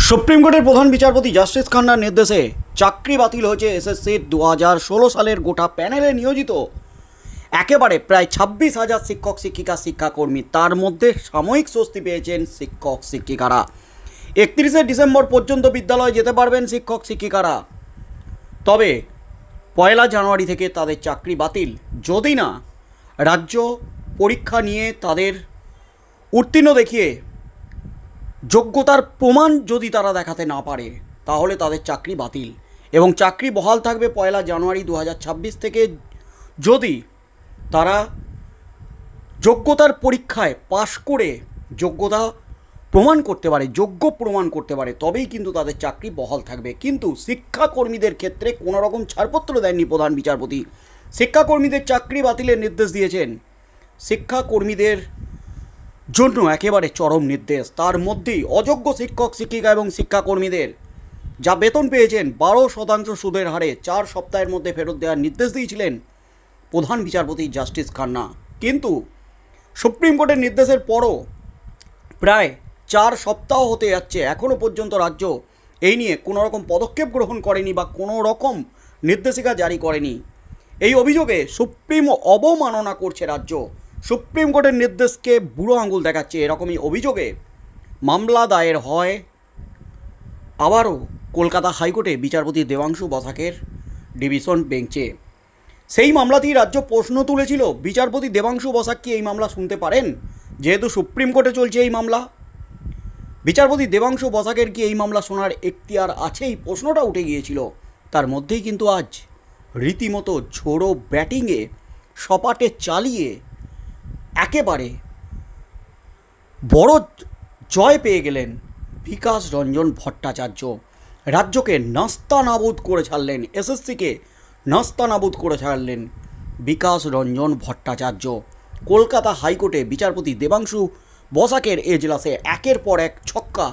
Supreme কোর্টের প্রধান বিচারপতি জাস্টিস খান্নার নির্দেশে চাকরি বাতিল হয়েছে এসএসসির 2016 সালের গোটা প্যানেলে নিয়োজিত একেবারে প্রায় 26,000 শিক্ষক শিক্ষিকা শিক্ষাকর্মী। তার মধ্যে সাময়িক স্বস্তি পেয়েছেন শিক্ষক শিক্ষিকারা। 31শে ডিসেম্বর পর্যন্ত বিদ্যালয়ে যেতে পারবেন শিক্ষক শিক্ষিকারা। তবে 1 জানুয়ারি থেকে তাদের চাকরি বাতিল, যদি না রাজ্য পরীক্ষা নিয়ে তাদের উত্তীর্ণ দেখিয়ে যোগ্যতার প্রমাণ যদি তারা দেখাতে না পারে তাহলে তাদের চাকরি বাতিল এবং চাকরি বহাল থাকবে 1 জানুয়ারি 2026 থেকে। যদি তারা যোগ্যতার পরীক্ষায় পাশ করে যোগ্যতা প্রমাণ করতে পারে, যোগ্য প্রমাণ করতে পারে, তবেই কিন্তু তাদের চাকরি বহাল থাকবে। কিন্তু শিক্ষাকর্মীদের ক্ষেত্রে কোনো রকম ছাড়পত্র দেননি প্রধান বিচারপতি। শিক্ষাকর্মীদের চাকরি বাতিলের নির্দেশ দিয়েছেন। শিক্ষাকর্মীদের জন্য একেবারে চরম নির্দেশ। তার মধ্যেই অযোগ্য শিক্ষক শিক্ষিকা এবং শিক্ষাকর্মীদের যা বেতন পেয়েছেন 12% সুদের হারে 4 সপ্তাহের মধ্যে ফেরত দেওয়ার নির্দেশ দিয়েছিলেন প্রধান বিচারপতি জাস্টিস খান্না। কিন্তু সুপ্রিম কোর্টের নির্দেশের পরও প্রায় 4 সপ্তাহ হতে যাচ্ছে, এখনও পর্যন্ত রাজ্য এই নিয়ে কোনো রকম পদক্ষেপ গ্রহণ করেনি বা কোনো রকম নির্দেশিকা জারি করেনি। এই অভিযোগে সুপ্রিম অবমাননা করছে রাজ্য। সুপ্রিম কোর্টের নির্দেশকে বুড়ো আঙুল দেখাচ্ছে, এরকমই অভিযোগে মামলা দায়ের হয় আবারও কলকাতা হাইকোর্টে বিচারপতি দেবাংশু বসাকের ডিভিশন বেঞ্চে। সেই মামলাতেই রাজ্য প্রশ্ন তুলেছিল, বিচারপতি দেবাংশু বসাক কি এই মামলা শুনতে পারেন? যেহেতু সুপ্রিম কোর্টে চলছে এই মামলা, বিচারপতি দেবাংশু বসাকের কি এই মামলা শোনার এখতিয়ার আছে? এই প্রশ্নটা উঠে গিয়েছিল। তার মধ্যেই কিন্তু আজ রীতিমতো ঝোড়ো ব্যাটিংয়ে সপাটে চালিয়ে একেবারে বড় জয় পেয়ে গেলেন বিকাশ রঞ্জন ভট্টাচার্য। রাজ্যকে নাস্তানাবুদ করে ছাড়লেন, এসএসসিকে নাস্তানাবুদ করে ছাড়লেন বিকাশ রঞ্জন ভট্টাচার্য। কলকাতা হাইকোর্টে বিচারপতি দেবাংশু বসাকের এজলাসে একের পর এক ছক্কা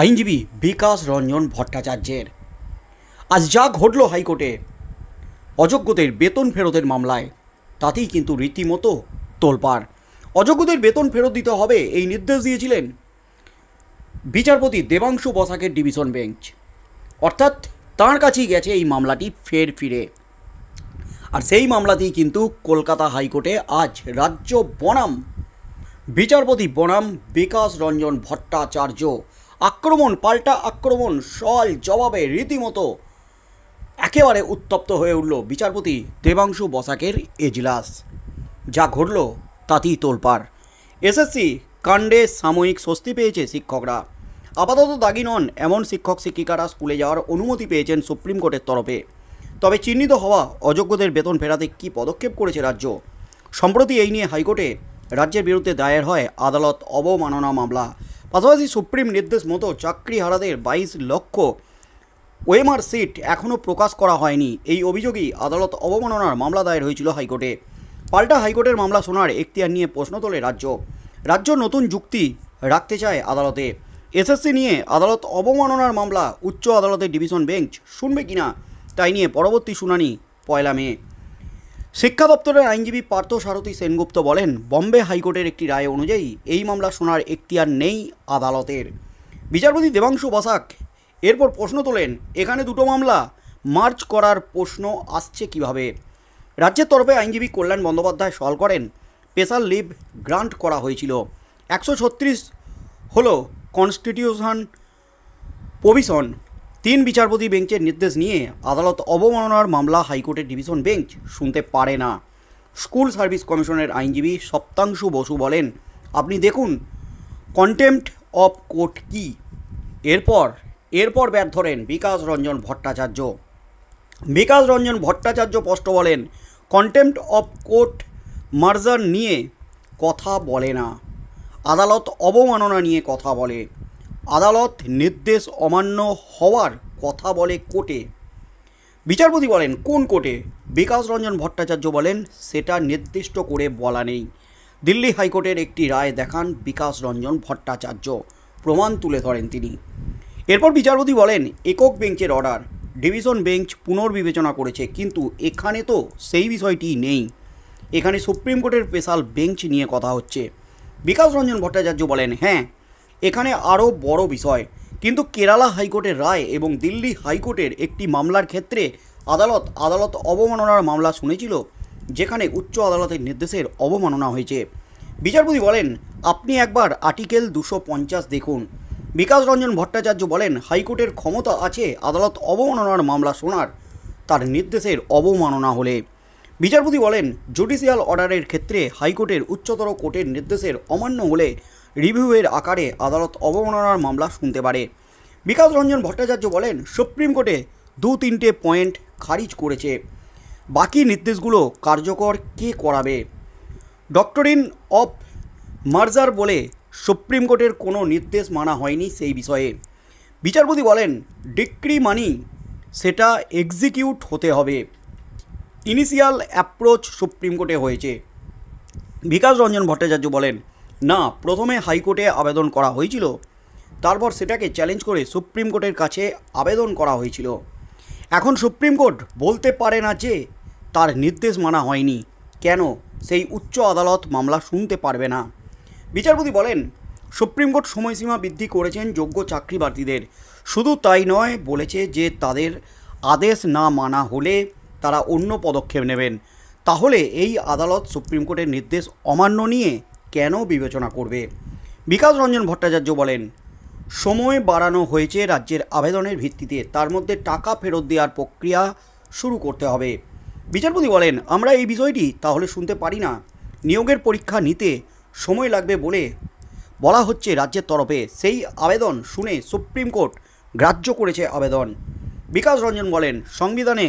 আইনজীবী বিকাশ রঞ্জন ভট্টাচার্যের। আজ যা ঘটল হাইকোর্টে অযোগ্যদের বেতন ফেরতের মামলায়, তাতেই কিন্তু রীতিমতো তোলপাড়। অযোগ্যদের বেতন ফেরত দিতে হবে এই নির্দেশ দিয়েছিলেন বিচারপতি দেবাংশু বসাকের ডিভিশন বেঞ্চ। অর্থাৎ তাঁর কাছেই গেছে এই মামলাটি ফিরে। আর সেই মামলাতেই কিন্তু কলকাতা হাইকোর্টে আজ রাজ্য বনাম বিচারপতি বনাম বিকাশ রঞ্জন ভট্টাচার্য আক্রমণ, পাল্টা আক্রমণ, সওয়াল জবাবে রীতিমতো একেবারে উত্তপ্ত হয়ে উঠল বিচারপতি দেবাংশু বসাকের এজলাস। যা ঘটল তাতেই তোলপাড়। এসএসসি কাণ্ডে সাময়িক স্বস্তি পেয়েছে শিক্ষকরা। আপাতত দাগি নন এমন শিক্ষক শিক্ষিকারা স্কুলে যাওয়ার অনুমতি পেয়েছেন সুপ্রিম কোর্টের তরফে। তবে চিহ্নিত হওয়া অযোগ্যদের বেতন ফেরাতে কী পদক্ষেপ করেছে রাজ্য? সম্প্রতি এই নিয়ে হাইকোর্টে রাজ্যের বিরুদ্ধে দায়ের হয় আদালত অবমাননা মামলা। পাশাপাশি সুপ্রিম নির্দেশ মতো চাকরিহারাদের 22 লক্ষ ওএমআর সিট এখনও প্রকাশ করা হয়নি। এই অভিযোগেই আদালত অবমাননার মামলা দায়ের হয়েছিল হাইকোর্টে। পাল্টা হাইকোর্টের মামলা শোনার এখতিয়ার নিয়ে প্রশ্ন তোলে রাজ্য নতুন যুক্তি রাখতে চায় আদালতে। এসএসসি নিয়ে আদালত অবমাননার মামলা উচ্চ আদালতের ডিভিশন বেঞ্চ শুনবে কিনা তাই নিয়ে পরবর্তী শুনানি 1 মে। শিক্ষা দপ্তরের আইনজীবী পার্থ সারথী সেনগুপ্ত বলেন, বম্বে হাইকোর্টের একটি রায় অনুযায়ী এই মামলা শোনার এখতিয়ার নেই আদালতের। বিচারপতি দেবাংশু বসাক এরপর প্রশ্ন তোলেন, এখানে দুটো মামলা মার্চ করার প্রশ্ন আসছে কিভাবে? রাজ্যের তরফে আইনজীবী কল্যাণ বন্দ্যোপাধ্যায় সওয়াল করেন, স্পেশাল লিভ গ্রান্ট করা হয়েছিল, 136 হলো কনস্টিটিউশন প্রভিশন। 3 বিচারপতি বেঞ্চের নির্দেশ নিয়ে আদালত অবমাননার মামলা হাইকোর্টের ডিভিশন বেঞ্চ শুনতে পারে না। স্কুল সার্ভিস কমিশনের আইনজীবী সপ্তাংশু বসু বলেন, আপনি দেখুন কন্টেম্পট অফ কোর্ট কি। এরপর ব্যাট ধরেন বিকাশ রঞ্জন ভট্টাচার্য। বিকাশ রঞ্জন ভট্টাচার্য স্পষ্ট বলেন, কন্টেম্পট অফ কোর্ট মার্জার নিয়ে কথা বলে না, আদালত অবমাননা নিয়ে কথা বলে। আদালত নির্দেশ অমান্য হওয়ার কথা বলে কোর্টে। বিচারপতি বলেন, কোন কোর্টে? বিকাশ রঞ্জন ভট্টাচার্য বলেন, সেটা নির্দিষ্ট করে বলা নেই। দিল্লি হাইকোর্টের একটি রায় দেখান বিকাশ রঞ্জন ভট্টাচার্য, প্রমাণ তুলে ধরেন তিনি। এরপর বিচারপতি বলেন, একক বেঞ্চের অর্ডার ডিভিশন বেঞ্চ পুনর্বিবেচনা করেছে, কিন্তু এখানে তো সেই বিষয়টি নেই। এখানে সুপ্রিম কোর্টের স্পেশাল বেঞ্চ নিয়ে কথা হচ্ছে। বিকাশ রঞ্জন ভট্টাচার্য বলেন, হ্যাঁ এখানে আরও বড় বিষয়, কিন্তু কেরালা হাইকোর্টের রায় এবং দিল্লি হাইকোর্টের একটি মামলার ক্ষেত্রে আদালত অবমাননার মামলা শুনেছিল, যেখানে উচ্চ আদালতের নির্দেশের অবমাননা হয়েছে। বিচারপতি বলেন, আপনি একবার আর্টিকেল 250 দেখুন। বিকাশ রঞ্জন ভট্টাচার্য বলেন, হাইকোর্টের ক্ষমতা আছে আদালত অবমাননার মামলা শোনার, তার নির্দেশের অবমাননা হলে। বিচারপতি বলেন, জুডিশিয়াল অর্ডারের ক্ষেত্রে হাইকোর্টের উচ্চতর কোর্টের নির্দেশের অমান্য হলে রিভিউয়ের আকারে আদালত অবমাননার মামলা শুনতে পারে। বিকাশ রঞ্জন ভট্টাচার্য বলেন, সুপ্রিম কোর্টে 2-3টে পয়েন্ট খারিজ করেছে, বাকি নির্দেশগুলো কার্যকর কে করাবে? ডক্টরিন অফ মার্জার বলে সুপ্রিম কোর্টের কোনো নির্দেশ মানা হয়নি সেই বিষয়ে। বিচারপতি বলেন, ডিক্রি মানি সেটা এক্সিকিউট হতে হবে। ইনিশিয়াল অ্যাপ্রোচ সুপ্রিম কোর্টে হয়েছে। বিকাশ রঞ্জন ভট্টাচার্য বলেন, না, প্রথমে হাইকোর্টে আবেদন করা হয়েছিল, তারপর সেটাকে চ্যালেঞ্জ করে সুপ্রিম কোর্টের কাছে আবেদন করা হয়েছিল। এখন সুপ্রিম কোর্ট বলতে পারে না যে তার নির্দেশ মানা হয়নি, কেন সেই উচ্চ আদালত মামলা শুনতে পারবে না? বিচারপতি বলেন, সুপ্রিম কোর্ট সময়সীমা বৃদ্ধি করেছেন যোগ্য চাকরি প্রার্থীদের, শুধু তাই নয়, বলেছে যে তাদের আদেশ না মানা হলে তারা অন্য পদক্ষেপ নেবেন। তাহলে এই আদালত সুপ্রিম কোর্টের নির্দেশ অমান্য নিয়ে কেন বিবেচনা করবে? বিকাশ রঞ্জন ভট্টাচার্য বলেন, সময় বাড়ানো হয়েছে রাজ্যের আবেদনের ভিত্তিতে, তার মধ্যে টাকা ফেরত দেওয়ার প্রক্রিয়া শুরু করতে হবে। বিচারপতি বলেন, আমরা এই বিষয়টি তাহলে শুনতে পারি না, নিয়োগের পরীক্ষা নিতে সময় লাগবে বলা হচ্ছে রাজ্যের তরফে, সেই আবেদন শুনে সুপ্রিম কোর্ট গ্রাহ্য করেছে আবেদন। বিকাশ রঞ্জন বলেন, সংবিধানে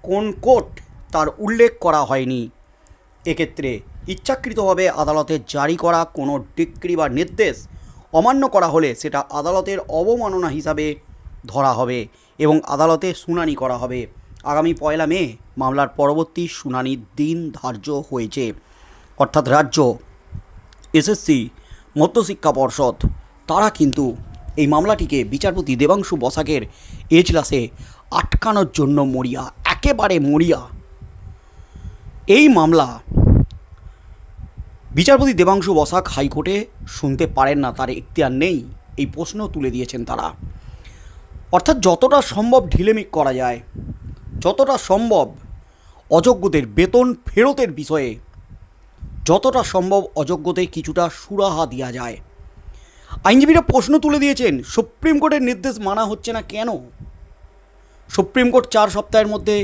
কোন কোর্ট তার উল্লেখ করা হয়নি। এক্ষেত্রে ইচ্ছাকৃতভাবে আদালতের জারি করা কোনো ডিক্রি বা নির্দেশ অমান্য করা হলে সেটা আদালতের অবমাননা হিসাবে ধরা হবে এবং আদালতে শুনানি করা হবে। আগামী 1 মে মামলার পরবর্তী শুনানির দিন ধার্য হয়েছে। অর্থাৎ রাজ্য এসএসসি মধ্যশিক্ষা পর্ষদ তারা কিন্তু এই মামলাটিকে বিচারপতি দেবাংশু বসাকের এজলাসে আটকানোর জন্য মরিয়া, একেবারে মরিয়া। এই মামলা বিচারপতি দেবাংশু বসাক হাইকোর্টে শুনতে পারেন না, তার এখতিয়ার নেই, এই প্রশ্ন তুলে দিয়েছেন তারা। অর্থাৎ যতটা সম্ভব ঢিলেমিক করা যায়, যতটা সম্ভব অযোগ্যদের বেতন ফেরতের বিষয়ে যতটা সম্ভব অযোগ্যদের কিছুটা সুরাহা দেওয়া যায়। আইনজীবীরা প্রশ্ন তুলে দিয়েছেন, সুপ্রিম কোর্টের নির্দেশ মানা হচ্ছে না কেন? সুপ্রিম কোর্ট 4 সপ্তাহের মধ্যে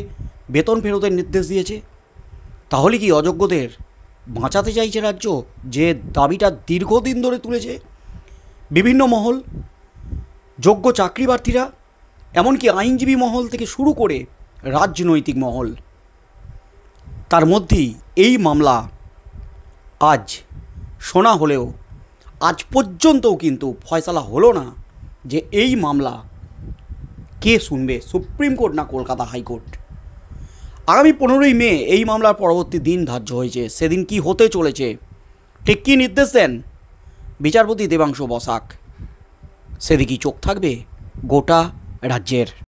বেতন ফেরতের নির্দেশ দিয়েছে, তাহলে কি অযোগ্যদের বাঁচাতে চাইছে রাজ্য, যে দাবিটা দীর্ঘদিন ধরে তুলেছে বিভিন্ন মহল, যোগ্য চাকরি প্রার্থীরা, এমনকি আইনজীবী মহল থেকে শুরু করে রাজনৈতিক মহল? তার মধ্যেই এই মামলা আজ শোনা হলেও আজ পর্যন্তও কিন্তু ফয়সালা হলো না যে এই মামলা কে শুনবে, সুপ্রিম কোর্ট না কলকাতা হাইকোর্ট। আগামী 15ই মে এই মামলার পরবর্তী দিন ধার্য হয়েছে। সেদিন কি হতে চলেছে, ঠিক কী নির্দেশ দেন বিচারপতি দেবাংশু বসাক, সেদিকেই চোখ থাকবে গোটা রাজ্যের।